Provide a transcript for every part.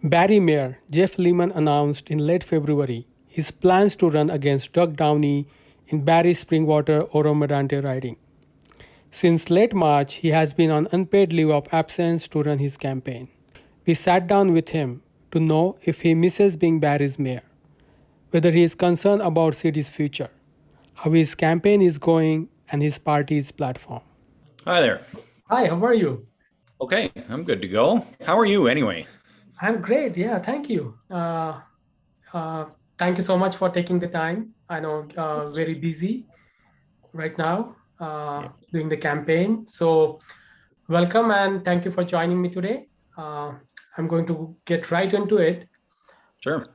Barrie Mayor Jeff Lehman announced in late February his plans to run against Doug Downey in Barrie Springwater Oro-Medonte riding. Since late March, he has been on unpaid leave of absence to run his campaign. We sat down with him to know if he misses being Barrie's mayor, whether he is concerned about city's future, how his campaign is going, and his party's platform. Hi there. Hi, how are you? Okay, I'm good to go. How are you anyway? I'm great. Yeah, thank you. Uh, Thank you so much for taking the time. I know very busy right now Yeah, doing the campaign. So welcome and thank you for joining me today. Uh, I'm going to get right into it. sure.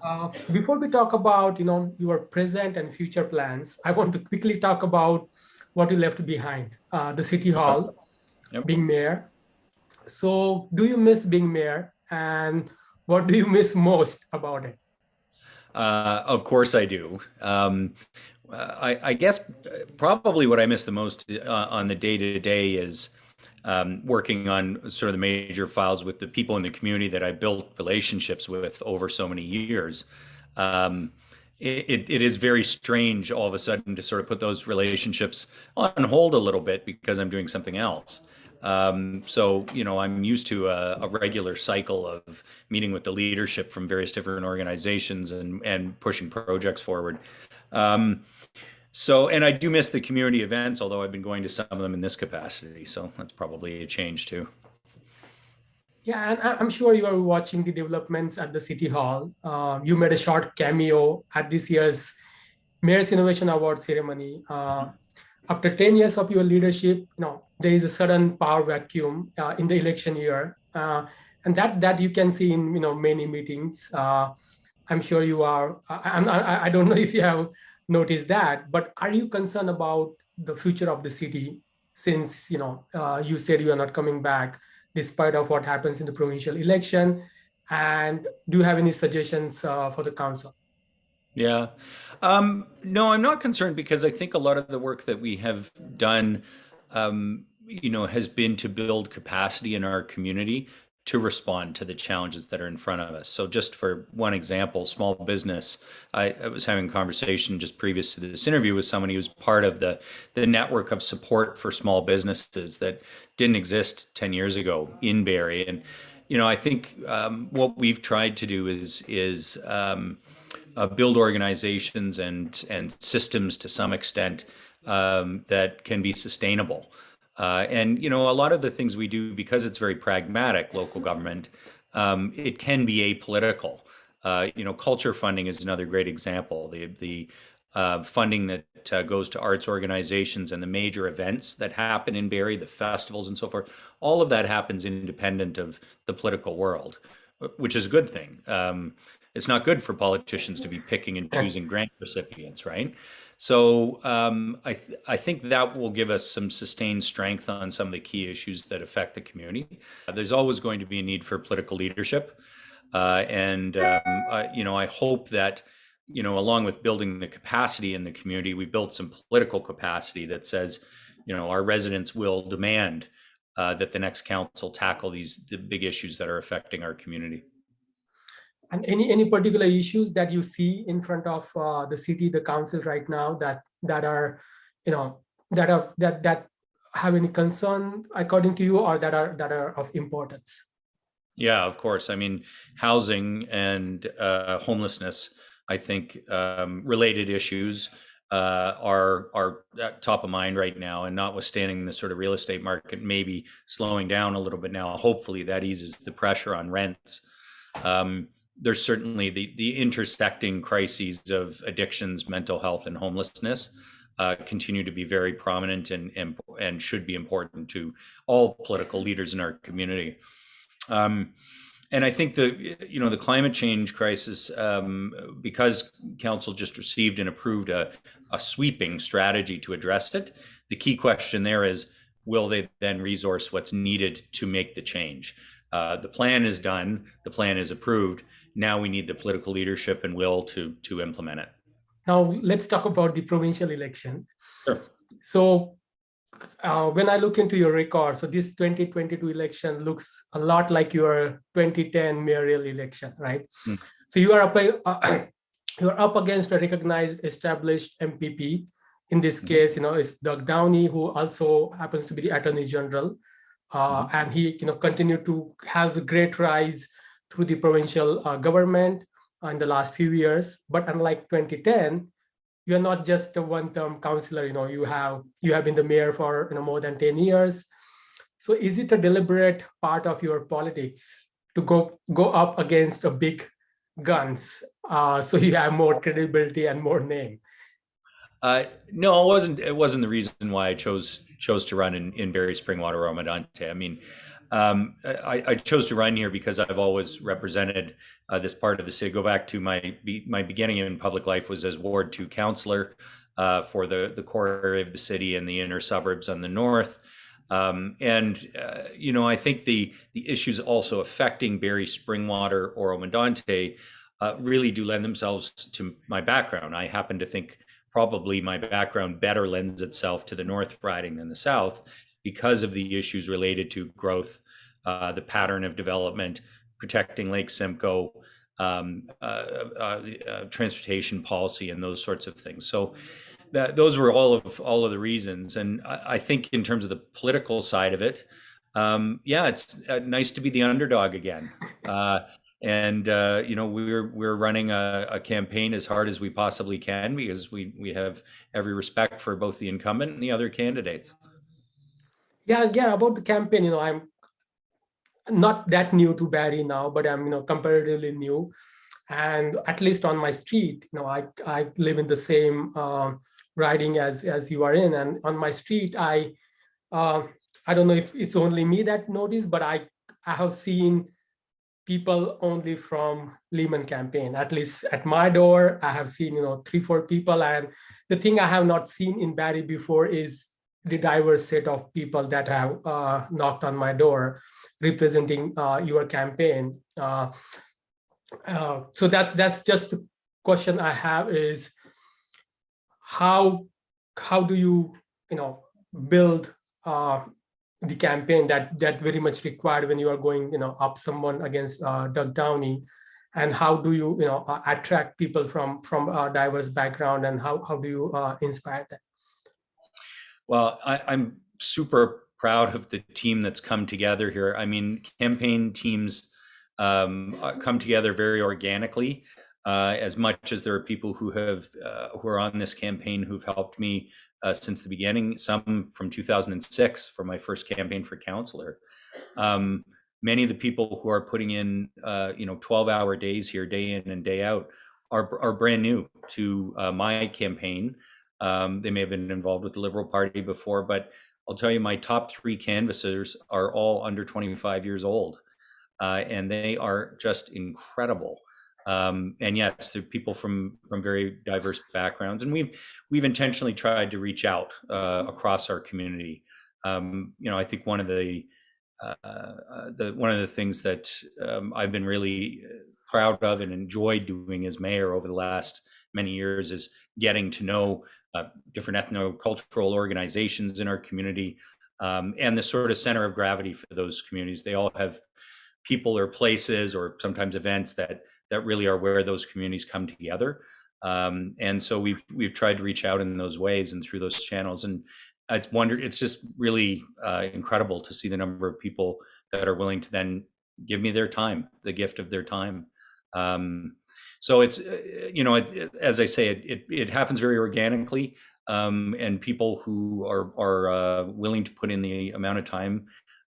Before we talk about your present and future plans, I want to quickly talk about what you left behind. The city Okay. hall, Yep. being mayor. So, do you miss being mayor, and what do you miss most about it? Of course I do. I guess probably what I miss the most on the day to day is working on sort of the major files with the people in the community that I built relationships with over so many years. Um, it is very strange all of a sudden to sort of put those relationships on hold a little bit because I'm doing something else. I'm used to a regular cycle of meeting with the leadership from various different organizations and pushing projects forward. Um, and I do miss the community events, although I've been going to some of them in this capacity. So that's probably a change too. Yeah, and I'm sure you are watching the developments at the city hall. You made a short cameo at this year's Mayor's Innovation Award ceremony. After 10 years of your leadership, there is a sudden power vacuum in the election year, and that you can see in many meetings. I'm sure you are. I don't know if you have noticed that, but are you concerned about the future of the city since you said you are not coming back despite of what happens in the provincial election? And do you have any suggestions for the council? Yeah. No, I'm not concerned because I think a lot of the work that we have done, has been to build capacity in our community to respond to the challenges that are in front of us. So, just for one example, small business, I was having a conversation just previous to this interview with someone who was part of the network of support for small businesses that didn't exist 10 years ago in Barrie. And, I think what we've tried to do is build organizations and systems to some extent that can be sustainable. A lot of the things we do, because it's very pragmatic, local government, it can be apolitical. Culture funding is another great example. The funding that goes to arts organizations and the major events that happen in Barrie, the festivals and so forth, all of that happens independent of the political world, which is a good thing. It's not good for politicians to be picking and choosing grant recipients, right? I think that will give us some sustained strength on some of the key issues that affect the community. There's always going to be a need for political leadership, I hope that along with building the capacity in the community, we built some political capacity that says, our residents will demand that the next council tackle the big issues that are affecting our community. And any particular issues that you see in front of the city, the council right now that are, you know, that have any concern according to you, or that are of importance? Yeah, of course. I mean, housing and homelessness, I think, related issues are top of mind right now. And notwithstanding the sort of real estate market maybe slowing down a little bit now, hopefully that eases the pressure on rents. There's certainly the intersecting crises of addictions, mental health, and homelessness continue to be very prominent and should be important to all political leaders in our community. Um, and I think the climate change crisis, because council just received and approved a sweeping strategy to address it. The key question there is, will they then resource what's needed to make the change? The plan is done. The plan is approved. Now we need the political leadership and will to implement it. Now let's talk about the provincial election. Sure. So when I look into your record, so this 2022 election looks a lot like your 2010 mayoral election, right? Mm. So you are up, you are up against a recognized established MPP. In this Mhm. case, it's Doug Downey, who also happens to be the Attorney General, Mhm. and he, continued to has a great rise through the provincial government in the last few years. But unlike 2010, you're not just a one-term councillor. You have been the mayor for more than 10 years. So is it a deliberate part of your politics to go up against a big guns, so you have more credibility and more name? No, it wasn't. It wasn't the reason why I chose to run in Barrie Springwater Oro-Medonte. I mean, I chose to run here because I've always represented this part of the city. Go back to my beginning in public life was as Ward 2 councillor for the core area of the city and the inner suburbs on the north. I think the issues also affecting Barrie Springwater Oro-Medonte really do lend themselves to my background. I happen to think probably my background better lends itself to the North riding than the South because of the issues related to growth, the pattern of development, protecting Lake Simcoe, transportation policy, and those sorts of things. So those were all of the reasons. And I think in terms of the political side of it, yeah, it's nice to be the underdog again. We're running a campaign as hard as we possibly can because we have every respect for both the incumbent and the other candidates. Yeah, about the campaign, I'm not that new to Barrie now, but I'm comparatively new. And at least on my street, I live in the same riding as you are in, and on my street, uh, I don't know if it's only me that noticed, but I have seen people only from Lehman campaign. At least at my door, I have seen 3-4 people. And the thing I have not seen in Barrie before is the diverse set of people that have knocked on my door representing your campaign. So that's just the question I have is how do you build the campaign that very much required when you are going up someone against Doug Downey, and how do you attract people from a diverse background, and how do you inspire them? Well, I'm super proud of the team that's come together here. I mean, campaign teams come together very organically. As much as there are people who are on this campaign who've helped me since the beginning, some from 2006 for my first campaign for councillor. Many of the people who are putting in 12-hour days here, day in and day out, are brand new to my campaign. They may have been involved with the Liberal Party before, but I'll tell you, my top 3 canvassers are all under 25 years old, and they are just incredible. And yes, they're people from very diverse backgrounds, and we've intentionally tried to reach out across our community. I think one of the things that I've been really proud of and enjoyed doing as mayor over the last many years is getting to know different ethno-cultural organizations in our community, and the sort of center of gravity for those communities. They all have people or places or sometimes events that really are where those communities come together. And so we've tried to reach out in those ways and through those channels. And it's just really incredible to see the number of people that are willing to then give me their time, the gift of their time. So it's, as I say, it happens very organically. And people who are willing to put in the amount of time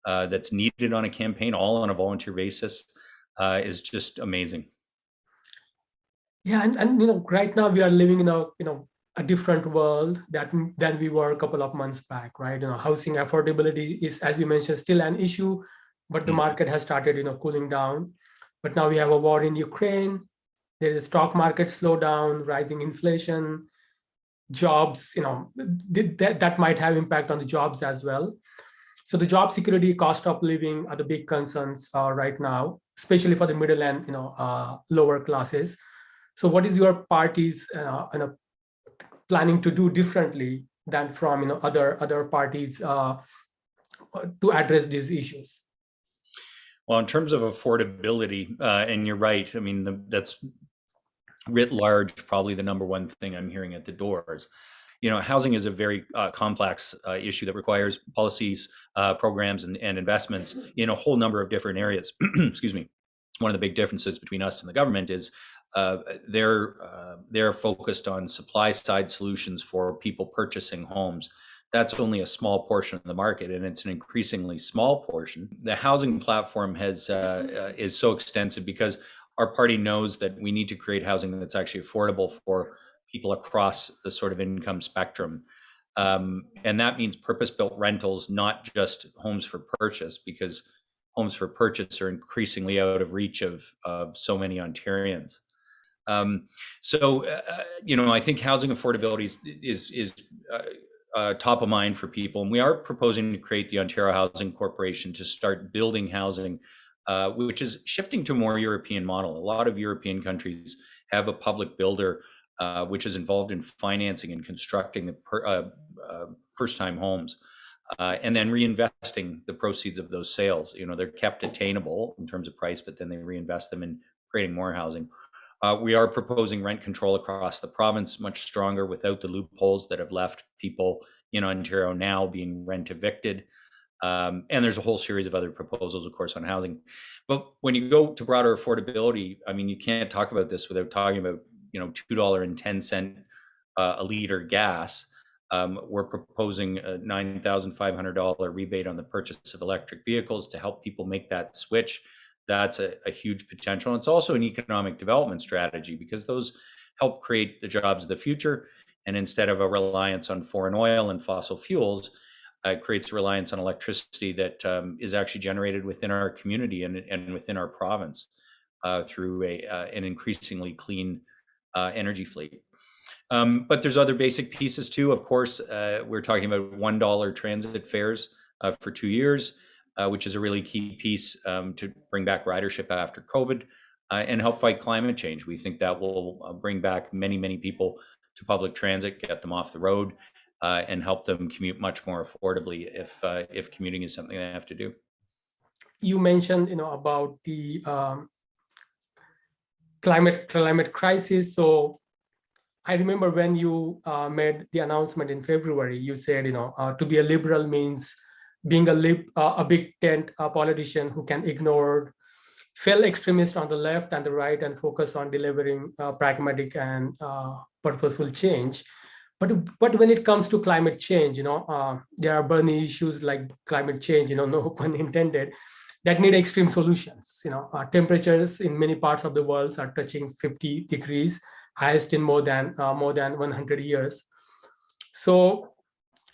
that's needed on a campaign, all on a volunteer basis, is just amazing. Yeah, and right now we are living in a different world than we were a couple of months back, right? Housing affordability is, as you mentioned, still an issue, but the market has started cooling down. But now we have a war in Ukraine. There is a stock market slowdown, rising inflation, jobs. That might have impact on the jobs as well. So the job security, cost of living are the big concerns right now, especially for the middle and lower classes. So what is your party's planning to do differently than from other parties to address these issues? Well, in terms of affordability, and you're right. I mean, that's writ large, probably the number one thing I'm hearing at the doors. Housing is a very complex issue that requires policies, programs, and investments in a whole number of different areas. Excuse me. One of the big differences between us and the government is they're focused on supply side solutions for people purchasing homes. That's only a small portion of the market, and it's an increasingly small portion. The housing platform is so extensive because our party knows that we need to create housing that's actually affordable for people across the sort of income spectrum. And that means purpose-built rentals, not just homes for purchase, because homes for purchase are increasingly out of reach of so many Ontarians. I think housing affordability is top of mind for people. And we are proposing to create the Ontario Housing Corporation to start building housing, which is shifting to a more European model. A lot of European countries have a public builder which is involved in financing and constructing the first-time homes, and then reinvesting the proceeds of those sales. They're kept attainable in terms of price, but then they reinvest them in creating more housing. We are proposing rent control across the province, much stronger, without the loopholes that have left people in Ontario now being rent evicted. And there's a whole series of other proposals, of course, on housing. But when you go to broader affordability, I mean, you can't talk about this without talking about $2.10 a liter gas. We're proposing a $9,500 rebate on the purchase of electric vehicles to help people make that switch. That's a huge potential. And it's also an economic development strategy because those help create the jobs of the future. And instead of a reliance on foreign oil and fossil fuels, it creates a reliance on electricity that is actually generated within our community and within our province through an increasingly clean energy fleet. But there's other basic pieces too. Of course, we're talking about $1 transit fares for 2 years, which is a really key piece to bring back ridership after COVID and help fight climate change. We think that will bring back many, many people to public transit, get them off the road, and help them commute much more affordably if commuting is something they have to do. You mentioned, about the climate crisis. So I remember when you made the announcement in February, you said, to be a liberal means being a big tent politician who can ignore failed extremists on the left and the right and focus on delivering pragmatic and purposeful change. But when it comes to climate change, there are burning issues like climate change, no pun intended, that need extreme solutions. Temperatures in many parts of the world are touching 50 degrees, highest in more than 100 years. So,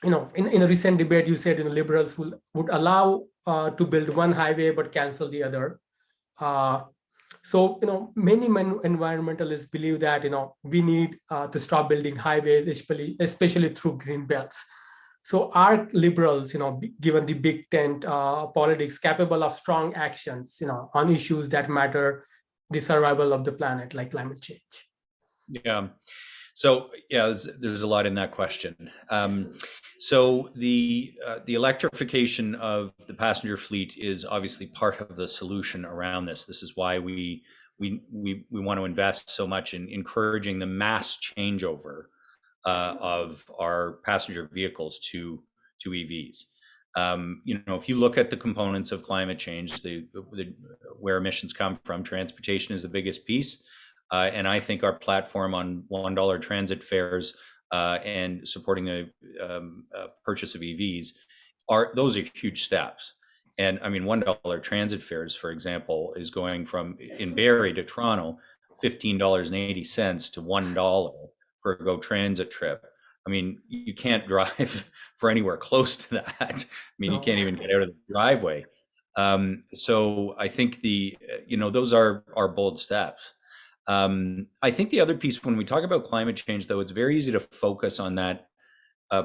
in a recent debate, you said liberals would allow to build one highway but cancel the other. So many environmentalists believe that we need to stop building highways, especially through green belts. So are liberals, given the big tent politics, capable of strong actions, on issues that matter the survival of the planet, like climate change? Yeah. So there's a lot in that question. So the electrification of the passenger fleet is obviously part of the solution around this. This is why we want to invest so much in encouraging the mass changeover of our passenger vehicles to EVs. If you look at the components of climate change, where emissions come from, transportation is the biggest piece. And I think our platform on $1 transit fares and supporting the purchase of EVs those are huge steps. And I mean, $1 transit fares, for example, is going from in Barrie to Toronto, $15.80 to $1 for a GO Transit trip. I mean, you can't drive for anywhere close to that. I mean, you can't even get out of the driveway. So I think those are bold steps. I think the other piece, when we talk about climate change, though, it's very easy to focus on that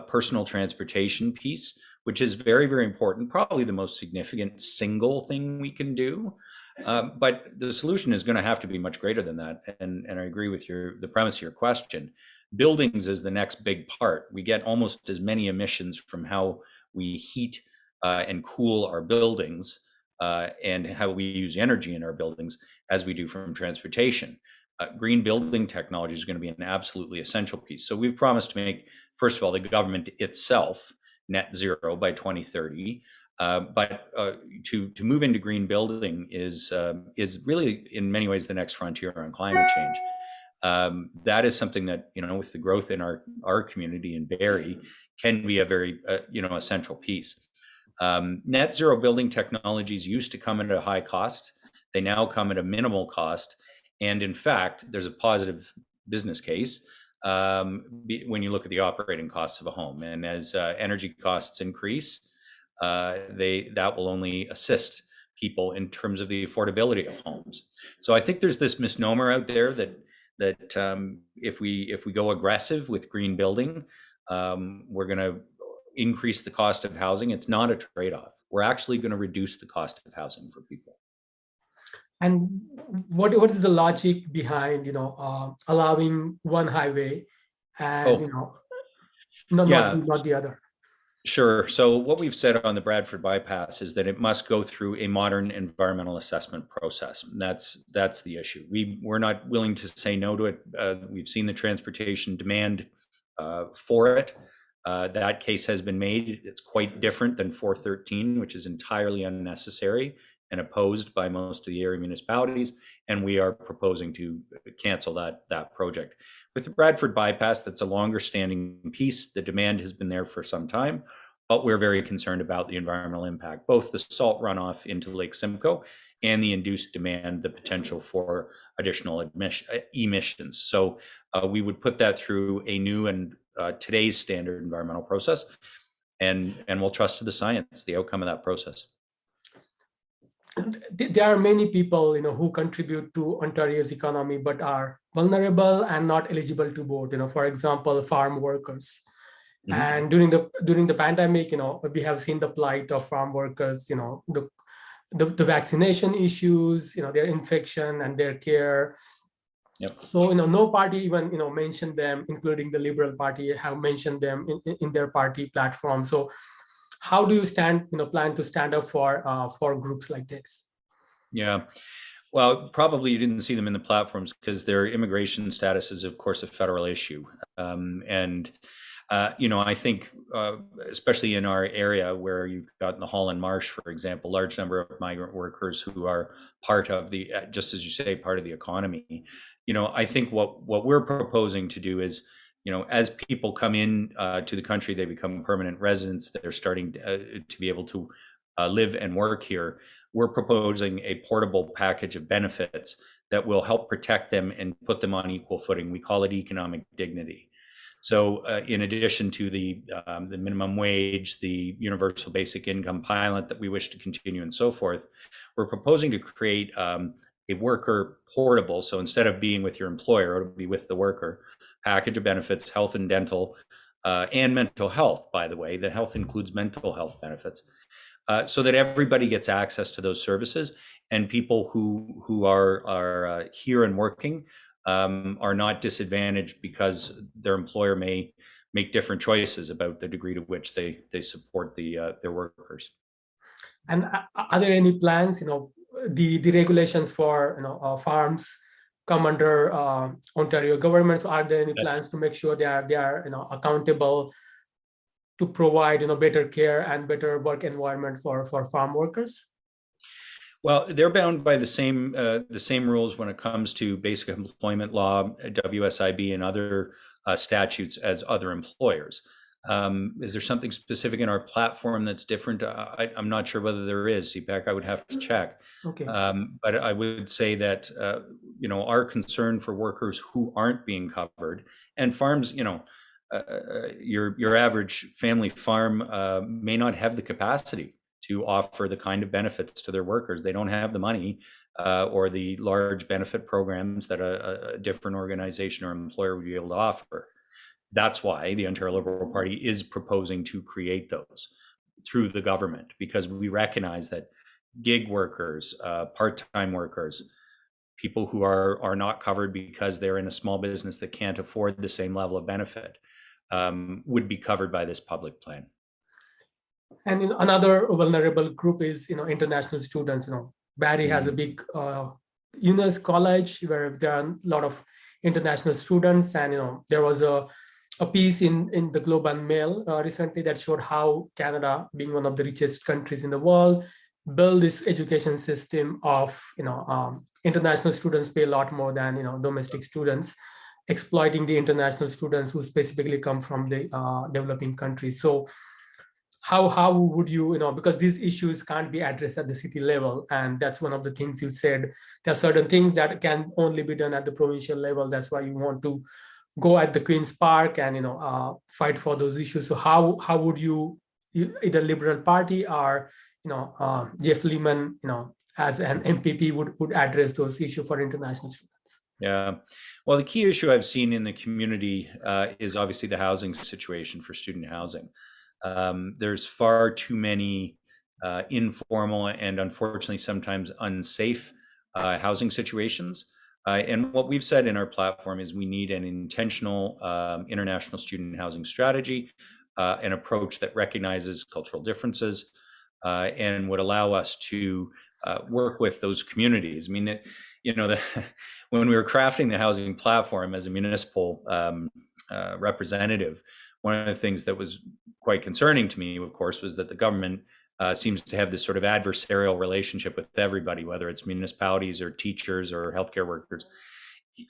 personal transportation piece, which is very, very important, probably the most significant single thing we can do. But the solution is going to have to be much greater than that. And I agree with the premise of your question. Buildings is the next big part. We get almost as many emissions from how we heat and cool our buildings and how we use energy in our buildings as we do from transportation. Green building technology is going to be an absolutely essential piece. So we've promised to make, first of all, the government itself net zero by 2030. But to move into green building is really in many ways the next frontier on climate change. That is something that, with the growth in our community in Barrie, can be a very essential piece. Net zero building technologies used to come at a high cost. They now come at a minimal cost, and in fact, there's a positive business case when you look at the operating costs of a home. And as energy costs increase, that will only assist people in terms of the affordability of homes. So I think there's this misnomer out there that if we go aggressive with green building, we're going to increase the cost of housing. It's not a trade-off. We're actually going to reduce the cost of housing for people. And what is the logic behind allowing one highway and not the other? Sure. So what we've said on the Bradford bypass is that it must go through a modern environmental assessment process. That's the issue. We're not willing to say no to it. We've seen the transportation demand for it. That case has been made. It's quite different than 413, which is entirely unnecessary and opposed by most of the area municipalities. And we are proposing to cancel that project. With the Bradford bypass, that's a longer standing piece. The demand has been there for some time, but we're very concerned about the environmental impact, both the salt runoff into Lake Simcoe and the induced demand, the potential for additional emissions. So we would put that through a new and today's standard environmental process, and we'll trust to the science, the outcome of that process. There are many people who contribute to Ontario's economy but are vulnerable and not eligible to vote. For example, farm workers. Mm-hmm. And during the pandemic, we have seen the plight of farm workers. The vaccination issues, their infection and their care. Yep. So no party even mentioned them, including the Liberal Party have mentioned them in their party platform. So how do you plan to stand up for groups like this? Yeah, well, probably you didn't see them in the platforms because their immigration status is, of course, a federal issue. I think, especially in our area where you've got in the Holland Marsh, for example, large number of migrant workers who are part of the, just as you say, part of the economy. I think what we're proposing to do is, as people come in to the country, they become permanent residents. They're starting to be able to live and work here. We're proposing a portable package of benefits that will help protect them and put them on equal footing. We call it economic dignity. So in addition to the minimum wage, the universal basic income pilot that we wish to continue and so forth, we're proposing to create a worker portable. So instead of being with your employer, it'll be with the worker, package of benefits, health and dental, and mental health, by the way. The health includes mental health benefits. So that everybody gets access to those services, and people who are here and working are not disadvantaged because their employer may make different choices about the degree to which they support their workers. And are there any plans? The regulations for farms come under Ontario government. So are there any plans to make sure they are accountable to provide better care and better work environment for farm workers? Well, they're bound by the same rules when it comes to basic employment law, WSIB, and other statutes as other employers. Is there something specific in our platform that's different? I'm not sure whether there is, CPAC. I would have to check. Okay. But I would say that our concern for workers who aren't being covered, and farms, your average family farm may not have the capacity to offer the kind of benefits to their workers. They don't have the money or the large benefit programs that a different organization or employer would be able to offer. That's why the Ontario Liberal Party is proposing to create those through the government, because we recognize that gig workers, part-time workers, people who are not covered because they're in a small business that can't afford the same level of benefit, would be covered by this public plan. And another vulnerable group is international students. Barrie has a big college where there are a lot of international students, and there was a piece in the Globe and Mail recently that showed how Canada, being one of the richest countries in the world, build this education system of international students pay a lot more than domestic students, exploiting the international students who specifically come from the developing countries. So how would you because these issues can't be addressed at the city level, and that's one of the things you said. There are certain things that can only be done at the provincial level. That's why you want to go at the Queen's Park and fight for those issues. So how would you, either Liberal Party or Jeff Lehman, as an MPP, would address those issues for international students? Yeah, well, the key issue I've seen in the community is obviously the housing situation for student housing. There's far too many informal and unfortunately sometimes unsafe housing situations. And what we've said in our platform is we need an intentional international student housing strategy, an approach that recognizes cultural differences and would allow us to work with those communities. I mean, when we were crafting the housing platform as a municipal representative, one of the things that was quite concerning to me, of course, was that the government seems to have this sort of adversarial relationship with everybody, whether it's municipalities or teachers or healthcare workers.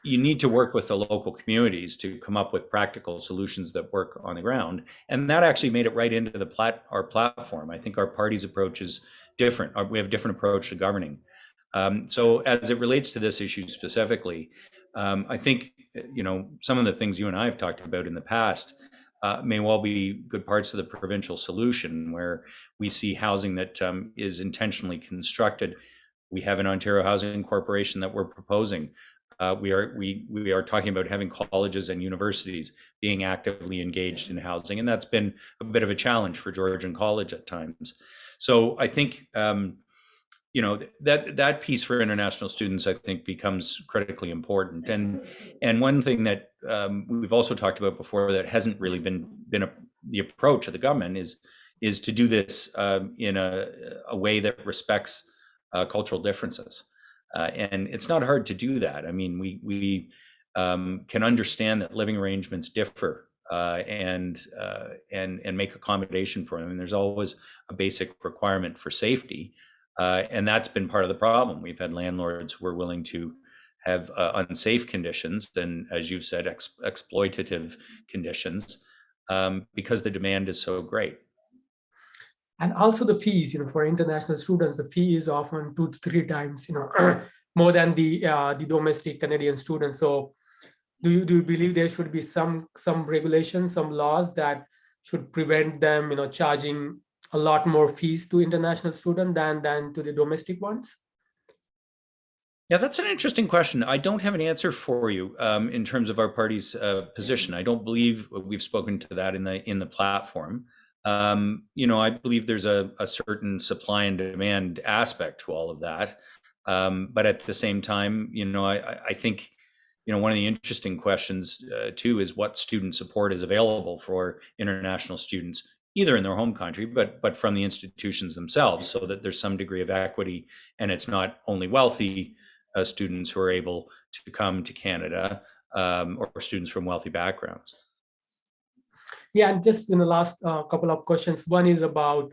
You need to work with the local communities to come up with practical solutions that work on the ground. And that actually made it right into our platform. I think our party's approach is different. We have a different approach to governing. So as it relates to this issue specifically, I think, some of the things you and I have talked about in the past may well be good parts of the provincial solution, where we see housing that is intentionally constructed. We have an Ontario Housing Corporation that we're proposing. We are talking about having colleges and universities being actively engaged in housing, and that's been a bit of a challenge for Georgian College at times. So I think that piece for international students, I think, becomes critically important. And one thing that we've also talked about before that hasn't really been the approach of the government is to do this in a way that respects cultural differences. And it's not hard to do that. I mean, we can understand that living arrangements differ and make accommodation for them. And there's always a basic requirement for safety. And that's been part of the problem. We've had landlords who are willing to have unsafe conditions and, as you've said, exploitative conditions because the demand is so great. And also the fees, for international students, the fee is often 2 to 3 times, more than the domestic Canadian students. So do you believe there should be some regulations, some laws that should prevent them, charging a lot more fees to international students than to the domestic ones? Yeah, that's an interesting question. I don't have an answer for you in terms of our party's position. I don't believe we've spoken to that in the platform. I believe there's a certain supply and demand aspect to all of that. But at the same time, I think, one of the interesting questions too is what student support is available for international students, either in their home country, but from the institutions themselves, so that there's some degree of equity, and it's not only wealthy students who are able to come to Canada or students from wealthy backgrounds. Yeah, and just in the last couple of questions, one is about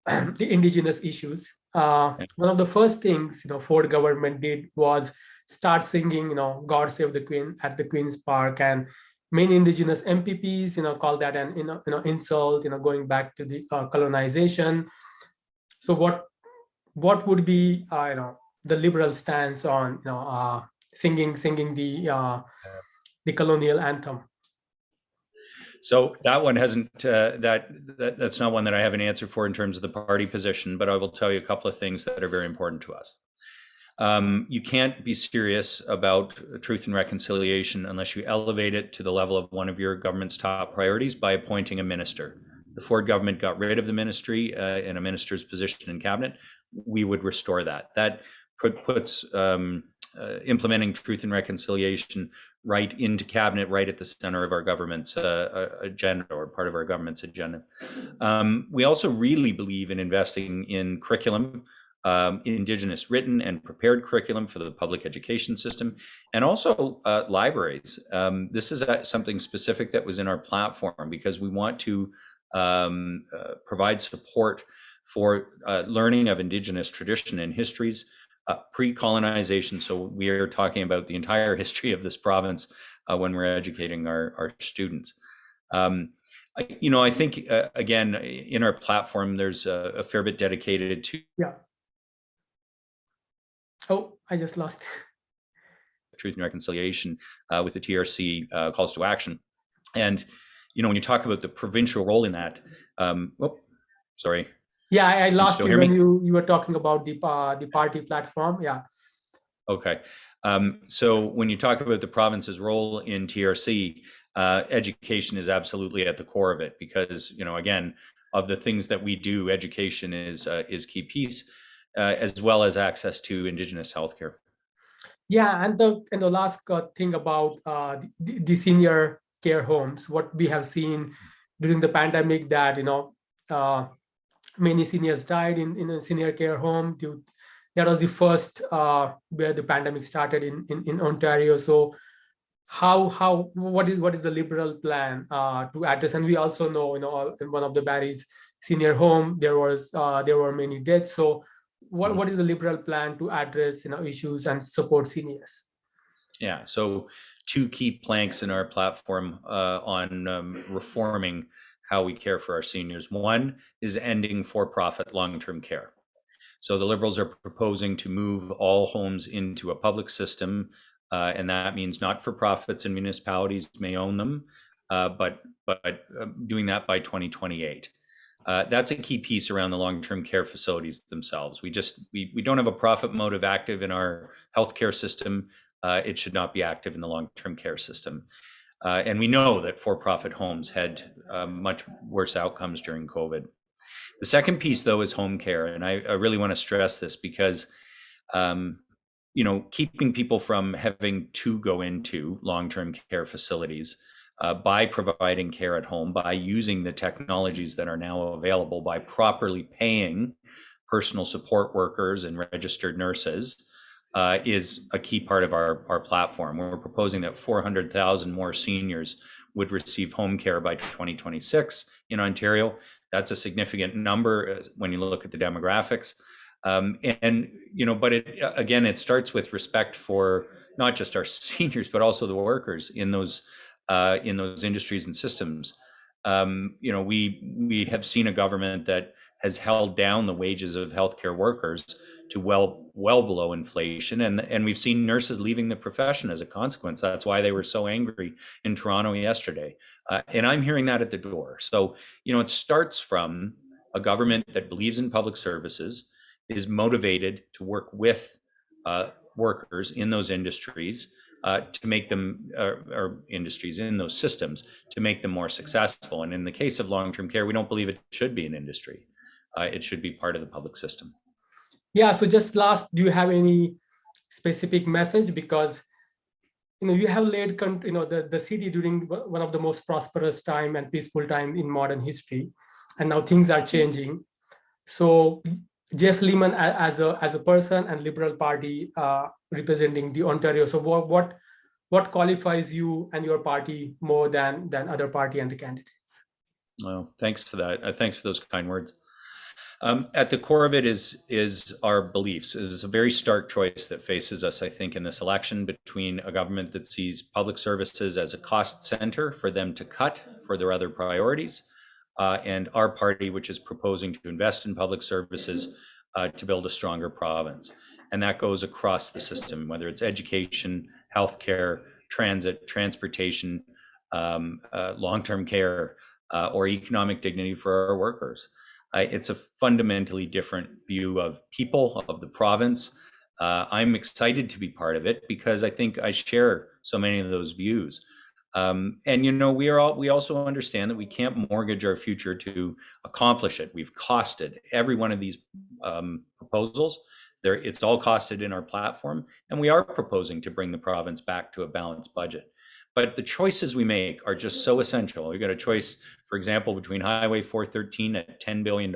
the Indigenous issues. One of the first things Ford government did was start singing God Save the Queen at the Queen's Park, and many Indigenous MPPs call that an insult, going back to the colonization. So what would be the Liberal stance on singing the colonial anthem? So that one hasn't that's not one that I have an answer for in terms of the party position, but I will tell you a couple of things that are very important to us. You can't be serious about truth and reconciliation unless you elevate it to the level of one of your government's top priorities by appointing a minister the Ford government got rid of the ministry in a minister's position in cabinet, we would restore that. That puts implementing truth and reconciliation right into cabinet, right at the center of our government's agenda, or part of our government's agenda. We also really believe in investing in curriculum, Indigenous written and prepared curriculum for the public education system, and also libraries. This is something specific that was in our platform because we want to provide support for learning of Indigenous tradition and histories, pre-colonization. So we are talking about the entire history of this province when we're educating our students. I think, again, in our platform, there's a fair bit dedicated to Oh, I just lost. truth and reconciliation with the TRC calls to action. And, when you talk about the provincial role in that, sorry. Yeah, I lost you when me? you were talking about the party platform. Yeah. Okay. So when you talk about the province's role in TRC, education is absolutely at the core of it because, again, of the things that we do, education is key piece, as well as access to Indigenous healthcare. Yeah, and the last thing about the senior care homes, what we have seen during the pandemic, that many seniors died in a senior care home. That was the first where the pandemic started in Ontario. So what is the Liberal plan to address? And we also know, in one of the Barrie's senior home, there were many deaths. So what is the Liberal plan to address issues and support seniors? Yeah, so two key planks in our platform on reforming how we care for our seniors. One is ending for-profit long-term care. So the Liberals are proposing to move all homes into a public system, and that means not-for-profits and municipalities may own them, but doing that by 2028. That's a key piece around the long-term care facilities themselves. We don't have a profit motive active in our healthcare system. It should not be active in the long-term care system. And we know that for-profit homes had much worse outcomes during COVID. The second piece, though, is home care. And I really want to stress this because, keeping people from having to go into long-term care facilities by providing care at home, by using the technologies that are now available, by properly paying personal support workers and registered nurses, is a key part of our platform. We're proposing that 400,000 more seniors would receive home care by 2026 in Ontario. That's a significant number when you look at the demographics. But it starts with respect for not just our seniors, but also the workers in those industries and systems. We have seen a government that has held down the wages of healthcare workers to well below inflation, and we've seen nurses leaving the profession as a consequence. That's why they were so angry in Toronto yesterday, and I'm hearing that at the door. So it starts from a government that believes in public services, is motivated to work with workers in those industries to make them, or industries in those systems, to make them more successful. And in the case of long-term care, we don't believe it should be an industry. It should be part of the public system. Yeah, so just last, do you have any specific message? Because you have led the city during one of the most prosperous time and peaceful time in modern history, and now things are changing. So Jeff Lehman as a person, and Liberal Party representing the Ontario. So what qualifies you and your party more than other party and the candidates? Well, thanks for that. Thanks for those kind words. At the core of it is our beliefs. It is a very stark choice that faces us, I think, in this election, between a government that sees public services as a cost center for them to cut for their other priorities, and our party, which is proposing to invest in public services to build a stronger province. And that goes across the system, whether it's education, healthcare, transit, transportation, long-term care, or economic dignity for our workers. It's a fundamentally different view of people, of the province. I'm excited to be part of it because I think I share so many of those views. And we also understand that we can't mortgage our future to accomplish it. We've costed every one of these proposals. It's all costed in our platform, and we are proposing to bring the province back to a balanced budget. But the choices we make are just so essential. We've got a choice, for example, between Highway 413 at $10 billion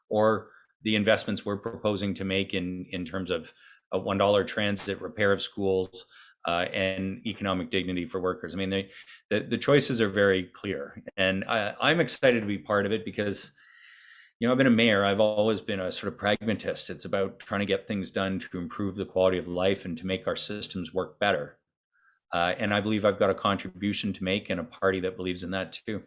or the investments we're proposing to make in terms of a $1 transit, repair of schools, and economic dignity for workers. I mean, the choices are very clear, and I'm excited to be part of it because, I've been a mayor. I've always been a sort of pragmatist. It's about trying to get things done to improve the quality of life and to make our systems work better. And I believe I've got a contribution to make, and a party that believes in that too.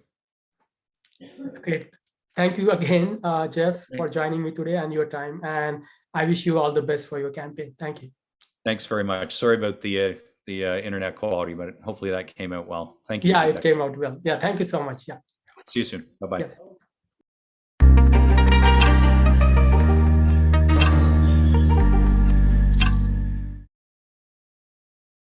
That's great. Thank you again, Jeff, for joining me today and your time. And I wish you all the best for your campaign. Thank you. Thanks very much. Sorry about the internet quality, but hopefully that came out well. Thank you. Yeah, it came out well. Yeah, thank you so much. Yeah. See you soon. Bye-bye. Yeah.